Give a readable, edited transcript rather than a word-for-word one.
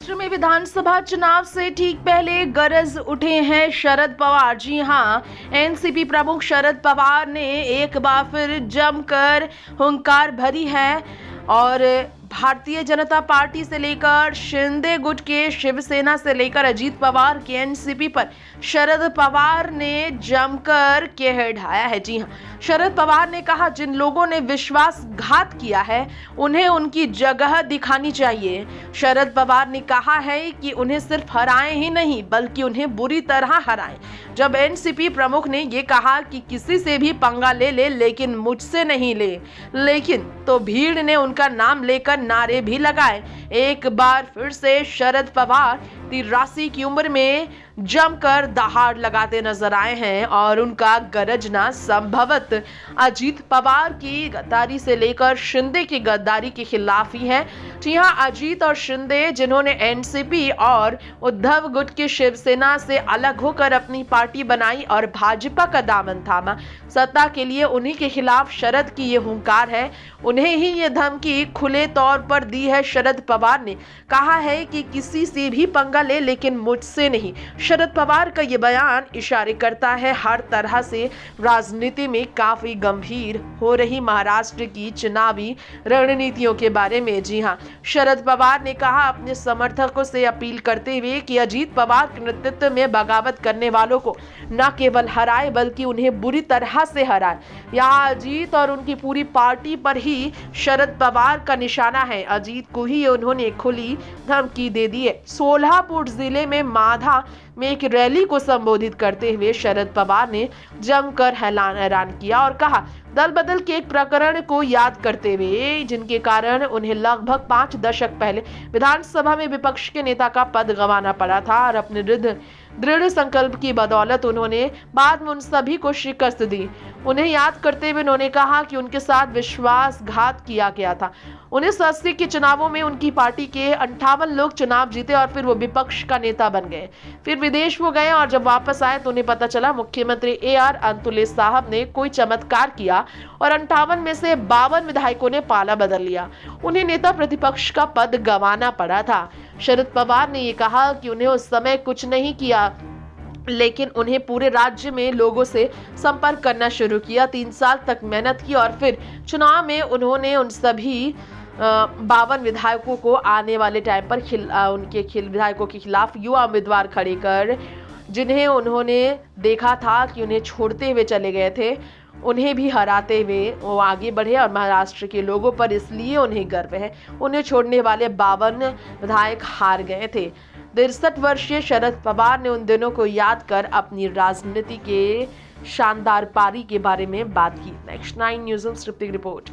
महाराष्ट्र में विधानसभा चुनाव से ठीक पहले गरज उठे हैं शरद पवार। जी हां, एनसीपी प्रमुख शरद पवार ने एक बार फिर जमकर हुंकार भरी है और भारतीय जनता पार्टी से लेकर शिंदे गुट के शिवसेना से लेकर अजीत पवार के एनसीपी पर शरद पवार ने जमकर कहर ढाया है। जी हां, शरद पवार ने कहा, जिन लोगों ने विश्वासघात किया है उन्हें उनकी जगह दिखानी चाहिए। शरद पवार ने कहा है कि उन्हें सिर्फ हराएं ही नहीं बल्कि उन्हें बुरी तरह हराएं। जब एनसीपी प्रमुख ने ये कहा कि किसी से भी पंगा ले ले लेकिन मुझसे नहीं ले, लेकिन तो भीड़ ने उनका नाम लेकर नारे भी लगाए। एक बार फिर से शरद पवार 83 की उम्र में जमकर दहाड़ लगाते नजर आए हैं और उनका गरजना संभवत अजीत पवार की गद्दारी से लेकर शिंदे की गद्दारी के खिलाफ ही है। जी हां, अजीत और शिंदे जिन्होंने एनसीपी और उद्धव गुट की शिवसेना से अलग होकर अपनी पार्टी बनाई और भाजपा का दामन थामा, सत्ता के लिए उन्हीं के खिलाफ शरद की ये हुंकार है। उन्हें ही ये धमकी खुले तौर पर दी है। शरद पवार ने कहा है कि किसी से भी पंगा ले लेकिन मुझसे नहीं। शरद पवार का ये बयान इशारे करता है हर तरह से राजनीति में काफी गंभीर हो रही महाराष्ट्र की चुनावी रणनीतियों के बारे में। जी हां, शरद पवार ने कहा अपने समर्थकों से अपील करते हुए कि अजीत पवार के नेतृत्व में बगावत करने वालों को न केवल हराए बल्कि उन्हें बुरी तरह से हराए। यहाँ अजीत और उनकी पूरी पार्टी पर ही शरद पवार का निशाना है। अजीत को ही उन्होंने खुली धमकी दे दी है। सोलापुर जिले में माधा में एक रैली को संबोधित करते हुए शरद पवार ने जमकर हैरान किया और कहा, दल बदल के एक प्रकरण को याद करते हुए जिनके कारण उन्हें लगभग 5 दशक पहले विधानसभा में विपक्ष के नेता का पद गंवाना पड़ा था और अपने दृढ़ संकल्प की बदौलत उन्होंने बाद में उन सभी को शिकस्त दी। उन्हें याद करते हुए उन्होंने कहा कि उनके साथ विश्वासघात किया गया था। 1980 के चुनावों में उनकी पार्टी के 58 लोग चुनाव जीते और फिर वो विपक्ष का नेता बन गए। फिर विदेश वो गए और जब वापस आए तो उन्हें पता चला मुख्यमंत्री AR अंतुले साहब ने कोई चमत्कार किया और 58 में से 52 विधायकों ने पाला बदल लिया। उन्हें नेता प्रतिपक्ष का पद गंवाना पड़ा था। शरद पवार ने ये कहा कि उन्हें उस समय कुछ नहीं किया लेकिन उन्हें पूरे राज्य में लोगों से संपर्क करना शुरू किया। 3 साल तक मेहनत की और फिर चुनाव में उन्होंने उन सभी 52 विधायकों को आने वाले टाइम पर उनके विधायकों के खिलाफ युवा उम्मीदवार खड़े कर, जिन्हें उन्होंने देखा था कि उन्हें छोड़ते हुए चले गए थे, उन्हें भी हराते हुए वो आगे बढ़े और महाराष्ट्र के लोगों पर इसलिए उन्हें गर्व है। उन्हें छोड़ने वाले 52 विधायक हार गए थे। 63 वर्षीय शरद पवार ने उन दिनों को याद कर अपनी राजनीति के शानदार पारी के बारे में बात की। Next 9 news report.